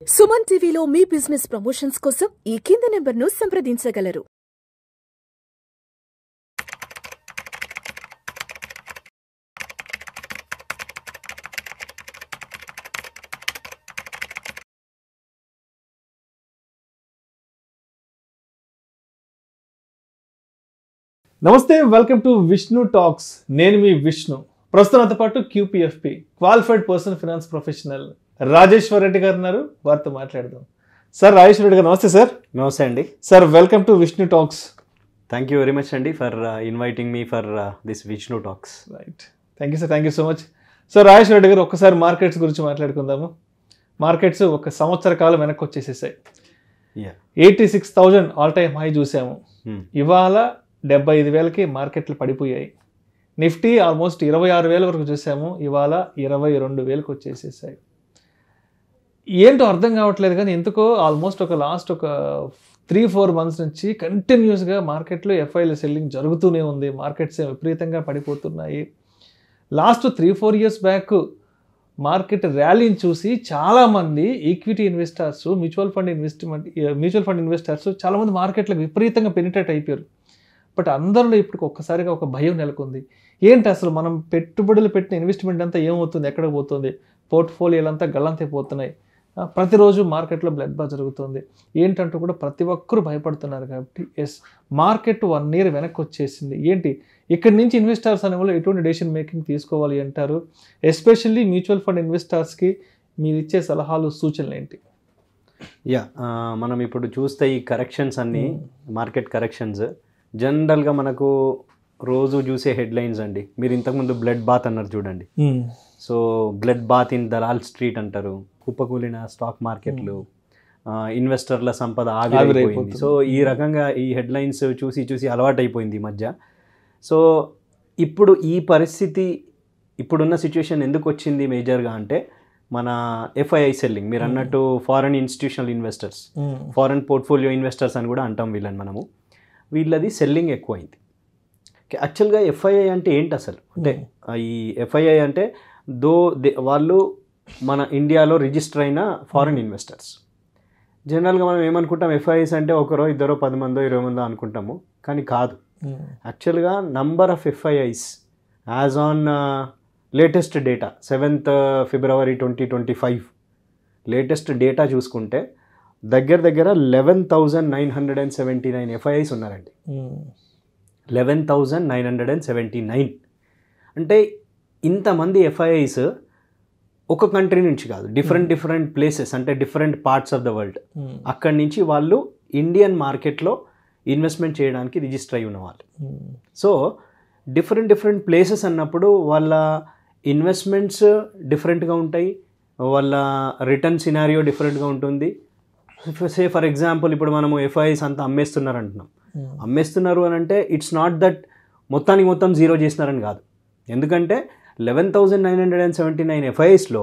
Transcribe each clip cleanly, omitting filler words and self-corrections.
సుమన్ టీవీలో మీ business promotions కోసం ఈ కింది నెంబర్ను సంప్రదించగలరు. నమస్తే, వెల్కమ్ టు విష్ణు టాక్స్. నేను మీ విష్ణు. ప్రస్తుతంతో పాటు QPFP qualified personal finance professional Rajeshwar Reddy గారు ఉన్నారు. వారితో మాట్లాడదాం. సార్ రాజేశ్వర్ రెడ్డి గారు నమస్తే. సార్ నమస్తే అండి. Sir welcome to Vishnu talks. Thank you very much అండి for inviting me for this Vishnu talks. Right, thank you sir, thank you so much. Sir Rajeshwar Reddy garu ఒక్కసారి మార్కెట్స్ గురించి మాట్లాడుకుందాము. మార్కెట్స్ ఒక సంవత్సర కాలం వెనక్కి వచ్చేసేసాయి. 86,000 ఆల్ టైమ్ హై చూసాము. ఇవాళ 75,000కి మార్కెట్లు పడిపోయాయి. నిఫ్టీ ఆల్మోస్ట్ 26,000 వరకు చూసాము. ఇవాళ 22,000కి వచ్చేసేసాయి. ఏంటో అర్థం కావట్లేదు, కానీ ఎందుకో ఆల్మోస్ట్ లాస్ట్ 3-4 మంత్స్ నుంచి కంటిన్యూస్గా మార్కెట్లో ఎఫ్ఐల సెల్లింగ్ జరుగుతూనే ఉంది. మార్కెట్స్ విపరీతంగా పడిపోతున్నాయి. లాస్ట్ 3-4 ఇయర్స్ బ్యాక్ మార్కెట్ ర్యాలీని చూసి చాలామంది equity investors, mutual fund investors చాలామంది మార్కెట్లకు విపరీతంగా పెనిట్రేట్ అయిపోయారు. బట్ అందరిలో ఇప్పుడు ఒక్కసారిగా ఒక భయం నెలకొంది. ఏంటి అసలు మనం పెట్టుబడులు పెట్టిన ఇన్వెస్ట్మెంట్ అంతా ఏమవుతుంది, ఎక్కడికి పోతుంది, పోర్ట్ఫోలియోలంతా గల్లంతైపోతున్నాయి. ప్రతిరోజు మార్కెట్లో బ్లడ్ బాత్ జరుగుతుంది. ఏంటంటూ కూడా ప్రతి ఒక్కరూ భయపడుతున్నారు. కాబట్టి మార్కెట్ 1 year వెనక్కి వచ్చేసింది. ఏంటి ఇక్కడి నుంచి ఇన్వెస్టర్స్ అనే వాళ్ళు ఎటువంటి డెసిషన్ మేకింగ్ తీసుకోవాలి అంటారు? ఎస్పెషల్లీ మ్యూచువల్ ఫండ్ ఇన్వెస్టర్స్కి మీరు ఇచ్చే సలహాలు, సూచనలు ఏంటి? మనం ఇప్పుడు చూస్తే ఈ కరెక్షన్స్ అన్నీ మార్కెట్ కరెక్షన్స్ జనరల్గా మనకు రోజు చూసే హెడ్లైన్స్ అండి. మీరు ఇంతకుముందు బ్లడ్ బాత్ అన్నారు చూడండి. So blood bath in Dalal Street అంటారు. కుప్పకూలిన స్టాక్ మార్కెట్లు, ఇన్వెస్టర్ల సంపద ఆవిరైపోయింది. సో ఈ రకంగా ఈ హెడ్లైన్స్ చూసి చూసి అలవాటైపోయింది ఈ మధ్య. సో ఇప్పుడు ఈ పరిస్థితి, ఇప్పుడున్న సిచ్యువేషన్ ఎందుకు వచ్చింది మేజర్గా అంటే మన FII సెల్లింగ్. మీరు అన్నట్టు foreign institutional investors, foreign portfolio investors అని కూడా అంటాం వీళ్ళని మనము. వీళ్ళది సెల్లింగ్ ఎక్కువైంది. యాక్చువల్గా FII అంటే ఏంటి అసలు? అంటే ఈ FII అంటే వాళ్ళు మన ఇండియాలో రిజిస్టర్ అయిన ఫారెన్ ఇన్వెస్టర్స్. జనరల్గా మనం ఏమనుకుంటాం, FIIs అంటే 1, 2, 10 మందో 20 మందో అనుకుంటాము, కానీ కాదు. యాక్చువల్గా number of FIIs as on latest data 7th February 2025 latest data చూసుకుంటే దగ్గర 11,979 FIIs ఉన్నారండి. 11,979 అంటే ఇంతమంది FIIs ఒక కంట్రీ నుంచి కాదు, డిఫరెంట్ ప్లేసెస్, అంటే different parts of the world. అక్కడి నుంచి వాళ్ళు ఇండియన్ మార్కెట్లో ఇన్వెస్ట్మెంట్ చేయడానికి రిజిస్టర్ అయి ఉన్నవాళ్ళు. సో డిఫరెంట్ ప్లేసెస్ అన్నప్పుడు వాళ్ళ ఇన్వెస్ట్మెంట్స్ డిఫరెంట్గా ఉంటాయి, వాళ్ళ రిటర్న్ సినారియో డిఫరెంట్గా ఉంటుంది. సే ఫర్ ఎగ్జాంపుల్ ఇప్పుడు మనము FIIs అంతా అమ్మేస్తున్నారు అంటున్నాం. అమ్మేస్తున్నారు అని అంటే ఇట్స్ నాట్ దట్ మొత్తం జీరో చేసినారని కాదు. ఎందుకంటే 11,979 FIIsలో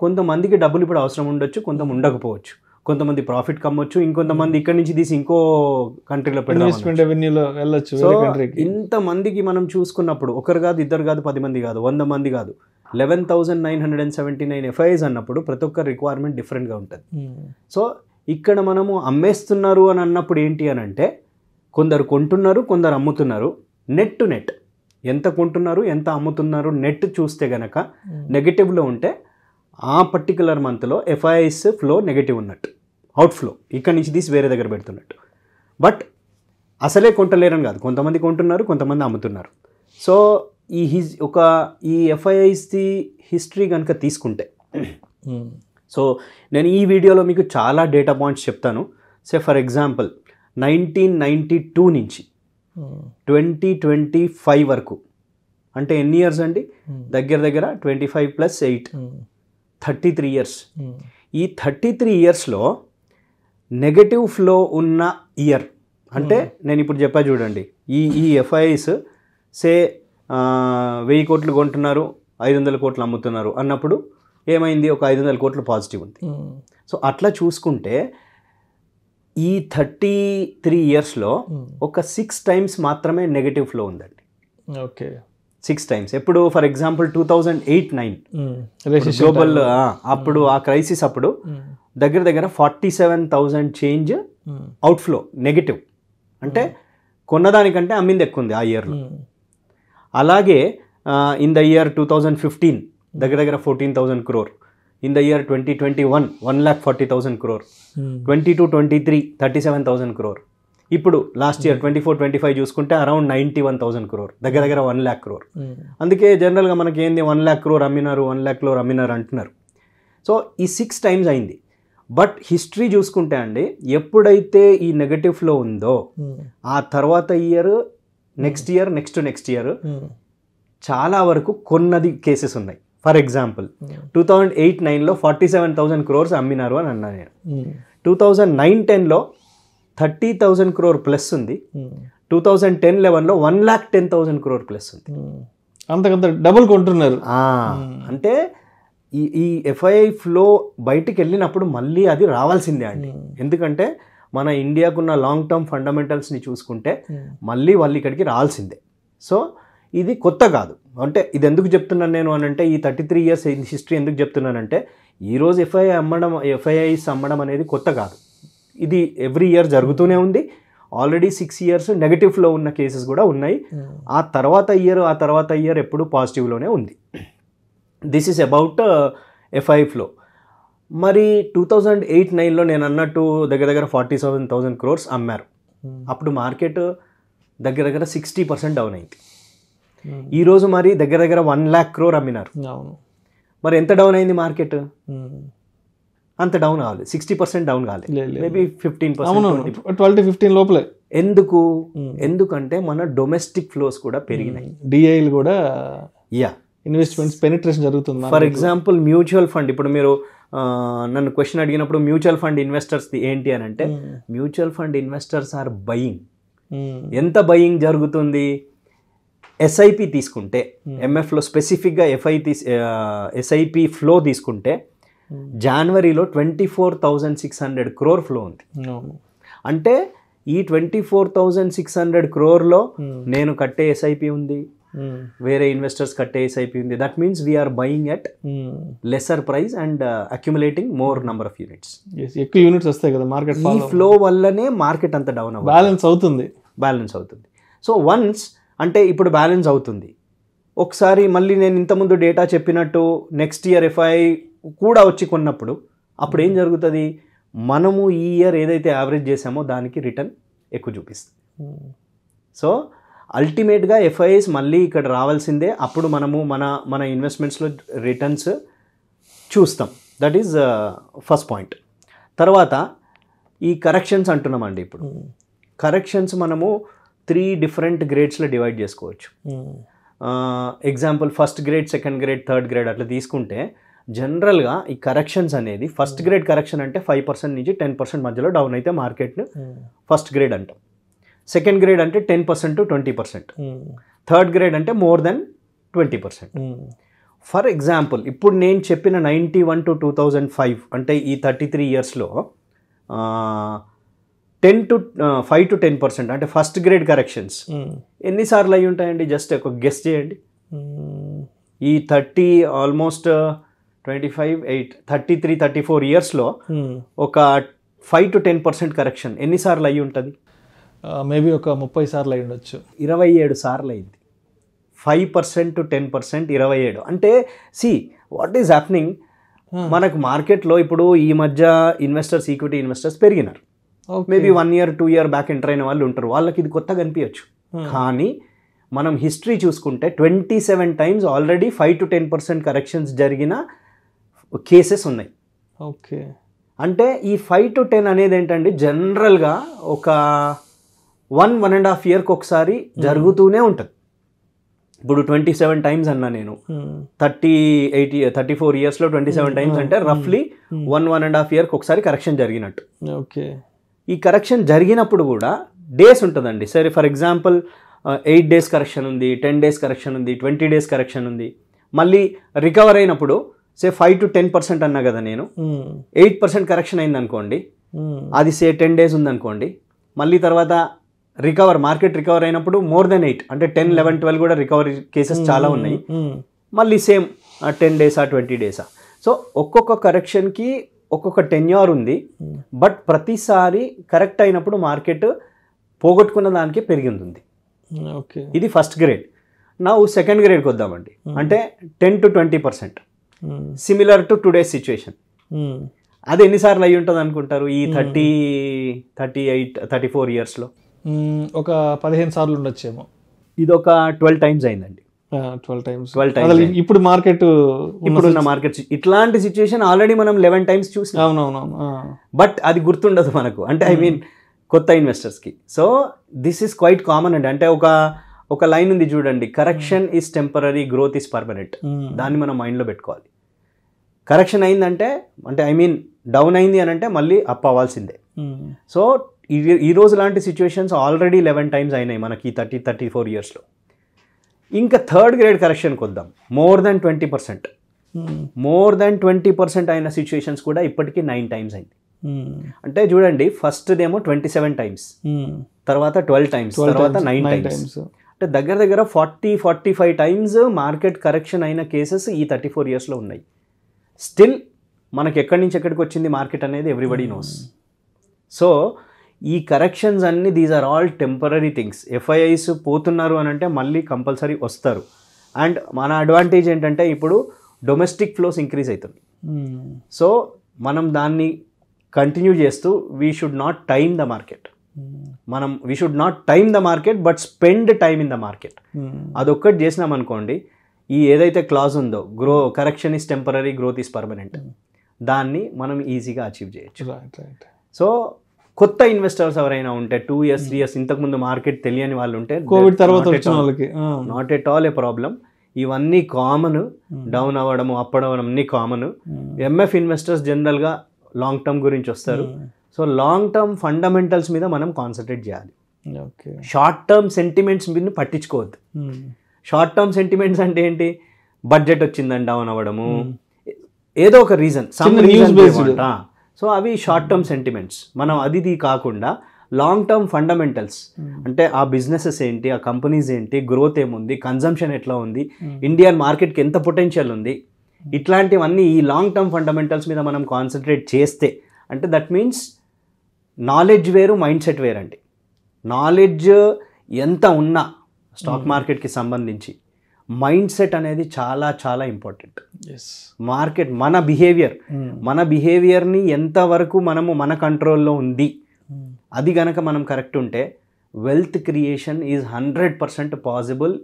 కొంతమందికి డబ్బులు ఇప్పుడు అవసరం ఉండొచ్చు, కొంతమంది ఉండకపోవచ్చు. కొంతమంది ప్రాఫిట్ కమ్మొచ్చు, ఇంకొంతమంది ఇక్కడి నుంచి తీసి ఇంకో కంట్రీలో వెళ్ళొచ్చు. సో ఇంతమందికి మనం చూసుకున్నప్పుడు ఒకరు కాదు, ఇద్దరు కాదు, 10 మంది కాదు, 100 మంది కాదు, 11,979 FIIs అన్నప్పుడు ప్రతి ఒక్క రిక్వైర్మెంట్ డిఫరెంట్గా ఉంటుంది. సో ఇక్కడ మనము అమ్మేస్తున్నారు అని అన్నప్పుడు ఏంటి అని అంటే కొందరు కొంటున్నారు, కొందరు అమ్ముతున్నారు. నెట్ టు నెట్ ఎంత కొంటున్నారు, ఎంత అమ్ముతున్నారు నెట్ చూస్తే గనక నెగటివ్లో ఉంటే ఆ పర్టికులర్ మంత్లో FIIs ఫ్లో నెగటివ్ ఉన్నట్టు, అవుట్ఫ్లో ఇక్కడి నుంచి తీసి వేరే దగ్గర పెడుతున్నట్టు. బట్ అసలే కొంటలేరని కాదు, కొంతమంది కొంటున్నారు, కొంతమంది అమ్ముతున్నారు. సో ఈ FIIsది హిస్టరీ కనుక తీసుకుంటే, సో నేను ఈ వీడియోలో మీకు చాలా డేటా పాయింట్స్ చెప్తాను. సే ఫర్ ఎగ్జాంపుల్ 1992 నుంచి 2025 వరకు, అంటే ఎన్ని ఇయర్స్ అండి? దగ్గర 25 + 8 33 ఇయర్స్. ఈ 33 ఇయర్స్లో నెగటివ్ ఫ్లో ఉన్న ఇయర్ అంటే నేను ఇప్పుడు చెప్పా చూడండి. ఈ FIIs సే 1000 కోట్లు కొంటున్నారు, 500 కోట్లు అమ్ముతున్నారు అన్నప్పుడు ఏమైంది? ఒక 500 కోట్లు పాజిటివ్ ఉంది. సో అట్లా చూసుకుంటే ఈ 33 ఇయర్స్లో ఒక 6 times మాత్రమే నెగటివ్ ఫ్లో ఉందండి. Okay, 6 times. ఎప్పుడు ఫర్ ఎగ్జాంపుల్ 2008-9 గ్లోబల్ అప్పుడు ఆ క్రైసిస్ అప్పుడు దగ్గర దగ్గర 47,000 చేంజ్ అవుట్ఫ్లో నెగిటివ్, అంటే కొన్నదానికంటే అమ్మింది ఎక్కువ ఉంది ఆ ఇయర్లో. అలాగే ఇన్ ద ఇయర్ 2015 దగ్గర దగ్గర 14,000 crore. In the year 2021 1,40,000 crore. 22-23 37,000 crore. ఇప్పుడు లాస్ట్ ఇయర్ 24-25 చూసుకుంటే అరౌండ్ 91,000 crore, దగ్గర దగ్గర 1 lakh crore. అందుకే జనరల్గా మనకి ఏంది 1 lakh crore అమ్మినారు 1 lakh crore అమ్మినారు అంటున్నారు. సో ఈ 6 times అయింది. బట్ హిస్టరీ చూసుకుంటే అండి, ఎప్పుడైతే ఈ నెగటివ్ ఫ్లో ఉందో ఆ తర్వాత ఇయర్ నెక్స్ట్ ఇయర్ చాలా వరకు కొన్నది కేసెస్ ఉన్నాయి. ఫర్ ఎగ్జాంపుల్ 2008-9లో 47,000 crores అమ్మినారు అని అన్నా నేను. 2009-10లో 30,000 crore ప్లస్ ఉంది. 2010-11లో 1,10,000 crore ప్లస్ ఉంది. అంతకంత డబుల్ కొంటున్నారు. అంటే ఈ ఎఫ్ఐఐ ఫ్లో బయటికి వెళ్ళినప్పుడు మళ్ళీ అది రావాల్సిందే అండి. ఎందుకంటే మన ఇండియాకున్న లాంగ్ టర్మ్ ఫండమెంటల్స్ని చూసుకుంటే మళ్ళీ వాళ్ళు ఇక్కడికి రావాల్సిందే. సో ఇది కొత్త కాదు. అంటే ఇది ఎందుకు చెప్తున్నాను నేను అని అంటే, ఈ 33 years హిస్టరీ ఎందుకు చెప్తున్నానంటే, ఈరోజు ఎఫ్ఐఐస్ అమ్మడం అనేది కొత్త కాదు. ఇది ఎవ్రీ ఇయర్ జరుగుతూనే ఉంది. ఆల్రెడీ 6 years నెగటివ్ ఫ్లో ఉన్న కేసెస్ కూడా ఉన్నాయి. ఆ తర్వాత ఇయర్ ఎప్పుడు పాజిటివ్లోనే ఉంది. This is about FI flow. మరి 2008-9లో నేను అన్నట్టు దగ్గర దగ్గర 47,000 crores అమ్మారు. అప్పుడు మార్కెట్ దగ్గర దగ్గర 60% డౌన్ అయింది. ఈరోజు మరి దగ్గర దగ్గర 1 lakh crore అమ్మినారు. మరి ఎంత డౌన్ అయింది మార్కెట్? అంత డౌన్ కావాలి, 60% డౌన్ కావాలి, మేబీ 15%, 12-15 లోపలే. ఎందుకంటే మన డొమెస్టిక్ ఫ్లోస్ కూడా పెరిగినాయి. డిఐలు కూడా ఇన్వెస్ట్మెంట్స్ పెనిట్రేషన్ జరుగుతుంది. ఫర్ ఎగ్జాంపుల్ మ్యూచువల్ ఫండ్, ఇప్పుడు మీరు నన్ను క్వశ్చన్ అడిగినప్పుడు మ్యూచువల్ ఫండ్ ఇన్వెస్టర్స్ ఏంటి అని అంటే, mutual fund investors are buying. ఎంత బయింగ్ జరుగుతుంది? ఎస్ఐపి తీసుకుంటే, ఎంఎఫ్లో స్పెసిఫిక్గా ఎస్ఐపి ఫ్లో తీసుకుంటే జనవరిలో 24,600 crore ఫ్లో ఉంది. అంటే ఈ 24,600 crore నేను కట్టే ఎస్ఐపి ఉంది, వేరే ఇన్వెస్టర్స్ కట్టే ఎస్ఐపి ఉంది. That means we are buying at lesser price and accumulating more number of units. ఎక్కువ యూనిట్స్ వస్తాయి కదా మార్కెట్. ఈ ఫ్లో వల్లనే మార్కెట్ అంత డౌన్ అవ్వదు, బ్యాలెన్స్ అవుతుంది. సో వన్స్ అంటే ఇప్పుడు బ్యాలెన్స్ అవుతుంది. ఒకసారి మళ్ళీ నేను ఇంతకుముందు డేటా చెప్పినట్టు నెక్స్ట్ ఇయర్ ఎఫ్ఐ కూడా వచ్చి కొన్నప్పుడు అప్పుడు ఏం జరుగుతుంది? మనము ఈ ఇయర్ ఏదైతే యావరేజ్ చేసామో దానికి రిటర్న్ ఎక్కువ చూపిస్తుంది. సో అల్టిమేట్గా ఎఫ్ఐఎస్ మళ్ళీ ఇక్కడ రావాల్సిందే. అప్పుడు మనము మన ఇన్వెస్ట్మెంట్స్లో రిటర్న్స్ చూస్తాం. That is first point. తర్వాత ఈ కరెక్షన్స్ అంటున్నామండి. ఇప్పుడు కరెక్షన్స్ మనము 3 different గ్రేడ్స్లో డివైడ్ చేసుకోవచ్చు. Example first grade, second grade, third grade అట్లా తీసుకుంటే జనరల్గా ఈ కరెక్షన్స్ అనేది ఫస్ట్ గ్రేడ్ కరెక్షన్ అంటే 5% నుంచి 10% మధ్యలో డౌన్ అయితే మార్కెట్ని ఫస్ట్ గ్రేడ్ అంటాం. సెకండ్ గ్రేడ్ అంటే 10% to 20%. థర్డ్ గ్రేడ్ అంటే మోర్ దెన్ 20%. ఫర్ ఎగ్జాంపుల్ ఇప్పుడు నేను చెప్పిన 91 to 2005 అంటే ఈ 33 yearsలో 5 to 10% అంటే ఫస్ట్ గ్రేడ్ కరెక్షన్స్ ఎన్నిసార్లు అయి ఉంటాయండి? జస్ట్ ఒక గెస్ చేయండి. ఈ 33-34 yearsలో ఒక 5 to 10% కరెక్షన్ ఎన్నిసార్లు అయి ఉంటుంది? మేబీ ఒక 30 సార్లు అయి ఉండొచ్చు. 27 సార్లు అయింది. 5% to 10% 27. అంటే వాట్ ఈజ్ హ్యాపెనింగ్, మనకు మార్కెట్లో ఇప్పుడు ఈ మధ్య ఈక్విటీ ఇన్వెస్టర్స్ పెరిగినారు. Maybe 1 year 2 year back enter అయిన వాళ్ళు ఉంటారు, వాళ్ళకి ఇది కొత్తగా అనిపించచ్చు. కానీ మనం హిస్టరీ చూసుకుంటే 27 times ఆల్రెడీ 5 to 10% కరెక్షన్స్ జరిగిన కేసెస్ ఉన్నాయి. ఓకే, అంటే ఈ 5 to 10 అనేది ఏంటంటే జనరల్గా ఒక 1.5 yearకి ఒకసారి జరుగుతూనే ఉంటుంది. ఇప్పుడు 27 times అన్నా నేను, 34 yearsలో 27 times అంటే రఫ్లీ 1.5 yearకి ఒకసారి కరెక్షన్ జరిగినట్టు. ఓకే, ఈ కరెక్షన్ జరిగినప్పుడు కూడా డేస్ ఉంటుందండి. సరే ఫర్ ఎగ్జాంపుల్ 8 days కరెక్షన్ ఉంది, 10 days కరెక్షన్ ఉంది, 20 days కరెక్షన్ ఉంది. మళ్ళీ రికవర్ అయినప్పుడు 5 to 10% అన్నా కదా నేను, 8% కరెక్షన్ అయింది అనుకోండి, అది 10 days ఉందనుకోండి, మళ్ళీ తర్వాత మార్కెట్ రికవర్ అయినప్పుడు మోర్ దెన్ 8 అంటే 10, 11, 12 కూడా రికవరీ కేసెస్ చాలా ఉన్నాయి. మళ్ళీ సేమ్ 10 డేసా 20 డేసా. సో ఒక్కొక్క కరెక్షన్కి ఒక్కొక్క టెన్యూర్ ఉంది. బట్ ప్రతిసారి కరెక్ట్ అయినప్పుడు మార్కెట్ పోగొట్టుకున్న దానికి పెరిగింది. ఓకే, ఇది ఫస్ట్ గ్రేడ్. నా సెకండ్ గ్రేడ్కి వద్దామండి. అంటే 10 to 20% similar to today's situation. అది ఎన్నిసార్లు అయ్యి ఉంటుంది అనుకుంటారు ఈ 38, 34 ఇయర్స్లో? ఒక 15 సార్లు ఉండొచ్చేమో. ఇది ఒక 12 టైమ్స్ అయిందండి. 12 times. ఇప్పుడు ఇప్పుడున్న మార్కెట్ ఇట్లాంటి సిచ్యువేషన్ ఆల్రెడీ మనం 11 టైమ్స్ చూసాం. అవునవునవును. బట్ అది గుర్తుండదు మనకు, అంటే ఐ మీన్ కొత్త ఇన్వెస్టర్స్కి. So this is quite common అండి. అంటే ఒక లైన్ ఉంది చూడండి, correction is temporary, growth is permanent. దాన్ని మనం మైండ్లో పెట్టుకోవాలి. కరెక్షన్ అయిందంటే అంటే ఐ మీన్ డౌన్ అయింది అని అంటే మళ్ళీ అప్ అవ్వాల్సిందే. సో ఈ రోజు లాంటి సిచ్యువేషన్స్ ఆల్రెడీ 11 టైమ్స్ అయినాయి మనకి 34 ఇయర్స్లో. ఇంకా థర్డ్ గ్రేడ్ కరెక్షన్కి వద్దాం. మోర్ దెన్ 20% అయిన సిచ్యువేషన్స్ కూడా ఇప్పటికీ 9 టైమ్స్ అయింది. అంటే చూడండి, ఫస్ట్ దేమో 27 టైమ్స్, తర్వాత 12 టైమ్స్, తర్వాత 9 టైమ్స్. అంటే దగ్గర 40-45 టైమ్స్ మార్కెట్ కరెక్షన్ అయిన కేసెస్ ఈ 34 ఇయర్స్లో ఉన్నాయి. స్టిల్ మనకి ఎక్కడి నుంచి ఎక్కడికి వచ్చింది మార్కెట్ అనేది ఎవ్రీబడి నోస్. సో ఈ కరెక్షన్స్ అన్ని these are all temporary things. FIIs పోతున్నారు అని అంటే మళ్ళీ కంపల్సరీ వస్తారు. అండ్ మన అడ్వాంటేజ్ ఏంటంటే ఇప్పుడు డొమెస్టిక్ ఫ్లోస్ ఇంక్రీజ్ అవుతుంది. సో మనం దాన్ని కంటిన్యూ చేస్తూ we should not time the market but spend time in the market. అదొక్కటి చేసినాం అనుకోండి, ఈ ఏదైతే క్లాజ్ ఉందో correction is temporary, growth is permanent, దాన్ని మనం ఈజీగా అచీవ్ చేయొచ్చు. సో కొత్త ఇన్వెస్టర్స్ ఎవరైనా ఉంటే 2 years 3 years ఇంతకుముందు మార్కెట్ తెలియని వాళ్ళు ఉంటే కోవిడ్ తర్వాత వచ్చిన వాళ్ళకి not at all A problem. ఇవన్నీ కామన్, డౌన్ అవ్వడము అప్ అవ్వడం అన్నీ కామన్. ఎంఎఫ్ ఇన్వెస్టర్స్ జనరల్గా లాంగ్ టర్మ్ గురించి వస్తారు. సో లాంగ్ టర్మ్ ఫండమెంటల్స్ మీద మనం కాన్సన్ట్రేట్ చేయాలి. షార్ట్ టర్మ్ సెంటిమెంట్స్ మీద పట్టించుకోవద్దు. షార్ట్ టర్మ్ సెంటిమెంట్స్ అంటే ఏంటి? బడ్జెట్ వచ్చిందని డౌన్ అవ్వడము, ఏదో ఒక రీజన్, సో అవి షార్ట్ టర్మ్ సెంటిమెంట్స్. మనం అది కాకుండా లాంగ్ టర్మ్ ఫండమెంటల్స్ అంటే ఆ బిజినెసెస్ ఏంటి, ఆ కంపెనీస్ ఏంటి, గ్రోత్ ఏముంది, కన్జంప్షన్ ఎట్లా ఉంది, ఇండియన్ మార్కెట్కి ఎంత పొటెన్షియల్ ఉంది, ఇట్లాంటివన్నీ ఈ లాంగ్ టర్మ్ ఫండమెంటల్స్ మీద మనం కాన్సన్ట్రేట్ చేస్తే, అంటే దట్ మీన్స్ నాలెడ్జ్ వేరు, మైండ్ సెట్ వేరండి. నాలెడ్జ్ ఎంత ఉన్నా స్టాక్ మార్కెట్కి సంబంధించి మైండ్ సెట్ అనేది చాలా చాలా ఇంపార్టెంట్. మార్కెట్ మన బిహేవియర్ని ఎంతవరకు మనము మన కంట్రోల్లో ఉంది, అది గనక మనం కరెక్ట్ ఉంటే wealth creation is 100% possible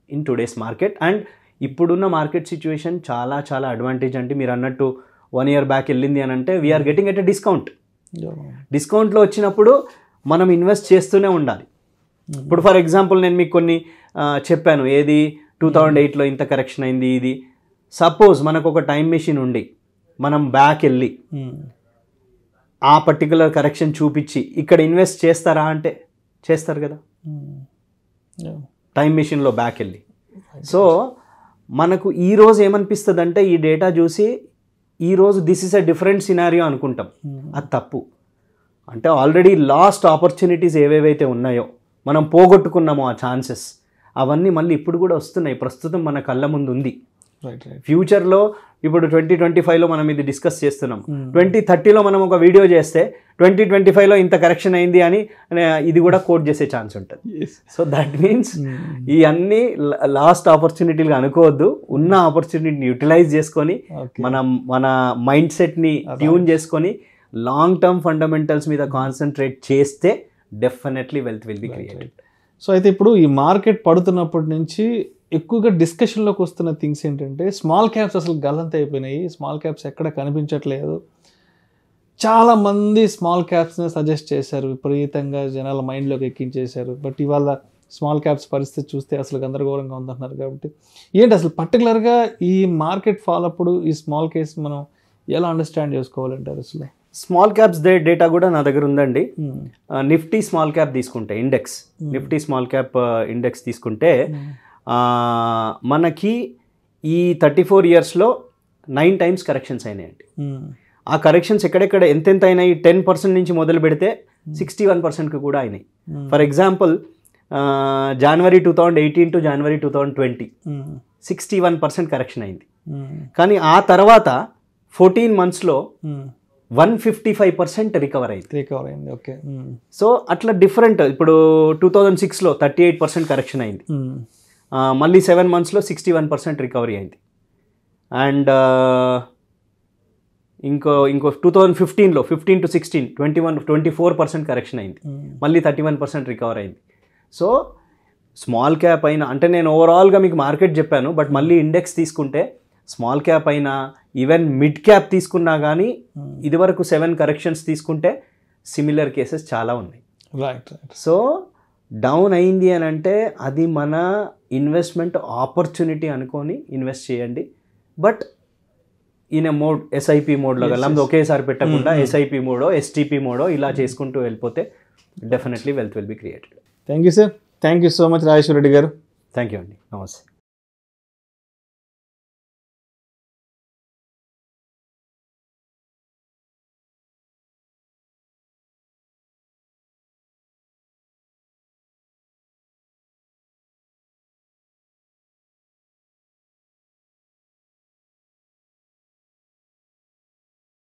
in today's market. And ఇప్పుడున్న మార్కెట్ సిచ్యువేషన్ చాలా చాలా అడ్వాంటేజ్. అంటే మీరు అన్నట్టు 1 year బ్యాక్ వెళ్ళింది అని అంటే వీఆర్ గెటింగ్ ఎట్ ఎ డిస్కౌంట్లో వచ్చినప్పుడు మనం ఇన్వెస్ట్ చేస్తూనే ఉండాలి. ఇప్పుడు ఫర్ ఎగ్జాంపుల్ నేను మీకు కొన్ని చెప్పాను, ఏది 2008లో ఇంత కరెక్షన్ అయింది. ఇది సపోజ్ మనకు ఒక టైం మెషిన్ ఉండి మనం బ్యాక్ వెళ్ళి ఆ పర్టికులర్ కరెక్షన్ చూపించి ఇక్కడ ఇన్వెస్ట్ చేస్తారా అంటే చేస్తారు కదా, టైం మెషిన్లో బ్యాక్ వెళ్ళి. సో మనకు ఈరోజు ఏమనిపిస్తుంది అంటే ఈ డేటా చూసి ఈరోజు this is a different scenario అనుకుంటాం. అది తప్పు. అంటే ఆల్రెడీ లాస్ట్ ఆపర్చునిటీస్ ఏవేవైతే ఉన్నాయో, మనం పోగొట్టుకున్నామో ఆ ఛాన్సెస్, అవన్నీ మళ్ళీ ఇప్పుడు కూడా వస్తున్నాయి. ప్రస్తుతం మన కళ్ళ ముందు ఉంది. ఫ్యూచర్లో ఇప్పుడు 2025లో మనం ఇది డిస్కస్ చేస్తున్నాం. 2030లో మనం ఒక వీడియో చేస్తే 2025లో ఇంత కరెక్షన్ అయింది అని ఇది కూడా కోట్ చేసే ఛాన్స్ ఉంటుంది. సో దట్ మీన్స్ ఈ అన్ని లాస్ట్ ఆపర్చునిటీలుగా అనుకోవద్దు. ఉన్న ఆపర్చునిటీని యూటిలైజ్ చేసుకొని మన మైండ్ సెట్ని ట్యూన్ చేసుకొని లాంగ్ టర్మ్ ఫండమెంటల్స్ మీద కాన్సన్ట్రేట్ చేస్తే definitely wealth will be created. So అయితే ఇప్పుడు ఈ మార్కెట్ పడుతున్నప్పటి నుంచి ఎక్కువగా డిస్కషన్లోకి వస్తున్న థింగ్స్ ఏంటంటే స్మాల్ క్యాప్స్ అసలు గల్లంత అయిపోయినాయి. స్మాల్ క్యాప్స్ ఎక్కడ కనిపించట్లేదు. చాలామంది స్మాల్ క్యాప్స్ని సజెస్ట్ చేశారు, విపరీతంగా జనాల మైండ్లోకి ఎక్కించేశారు. బట్ ఇవాళ స్మాల్ క్యాప్స్ పరిస్థితి చూస్తే అసలు గందరగోళంగా ఉందంటున్నారు. కాబట్టి ఏంటి అసలు పర్టికులర్గా ఈ మార్కెట్ ఫాల్ అప్పుడు ఈ స్మాల్ క్యాప్స్ మనం ఎలా అండర్స్టాండ్ చేసుకోవాలంటారు? అసలు స్మాల్ క్యాప్స్ డేటా కూడా నా దగ్గర ఉందండి. నిఫ్టీ స్మాల్ క్యాప్ తీసుకుంటే index, Nifty small cap index తీసుకుంటే మనకి ఈ 34 ఇయర్స్లో 9 టైమ్స్ కరెక్షన్స్ అయినాయండి. ఆ కరెక్షన్స్ ఎక్కడెక్కడ ఎంతెంత అయినాయి 10% నుంచి మొదలు పెడితే 61%కి కూడా అయినాయి. For example January 2018 to January 2020 61% correction అయింది. కానీ ఆ తర్వాత 14 monthsలో 155% రికవర్ అయింది. ఓకే. సో అట్లా డిఫరెంట్. ఇప్పుడు 2006లో 38% కరెక్షన్ అయింది. మళ్ళీ 7 monthsలో 61% రికవరీ అయింది. అండ్ ఇంకో 2015లో 15 to 16 24% కరెక్షన్ అయింది. మళ్ళీ 31% రికవర్ అయింది. సో స్మాల్ క్యాప్ అయినా, అంటే నేను ఓవరాల్గా మీకు మార్కెట్ చెప్పాను, బట్ మళ్ళీ ఇండెక్స్ తీసుకుంటే స్మాల్ క్యాప్ అయినా ఈవెన్ మిడ్ క్యాప్ తీసుకున్నా కానీ ఇదివరకు 7 కరెక్షన్స్ తీసుకుంటే సిమిలర్ కేసెస్ చాలా ఉన్నాయి. రైట్. సో డౌన్ అయింది అని అంటే అది మన ఇన్వెస్ట్మెంట్ ఆపర్చునిటీ అనుకొని ఇన్వెస్ట్ చేయండి. బట్ ఈయన మోడ్ ఎస్ఐపి మోడ్లో గల్లంది ఒకేసారి పెట్టకుండా ఎస్ఐపి మోడో ఎస్టీపీ మోడో ఇలా చేసుకుంటూ వెళ్ళిపోతే definitely wealth will be created. Thank you sir. Thank you so much Rajeshwara Reddy garu. Thank you అండి. నమస్తే.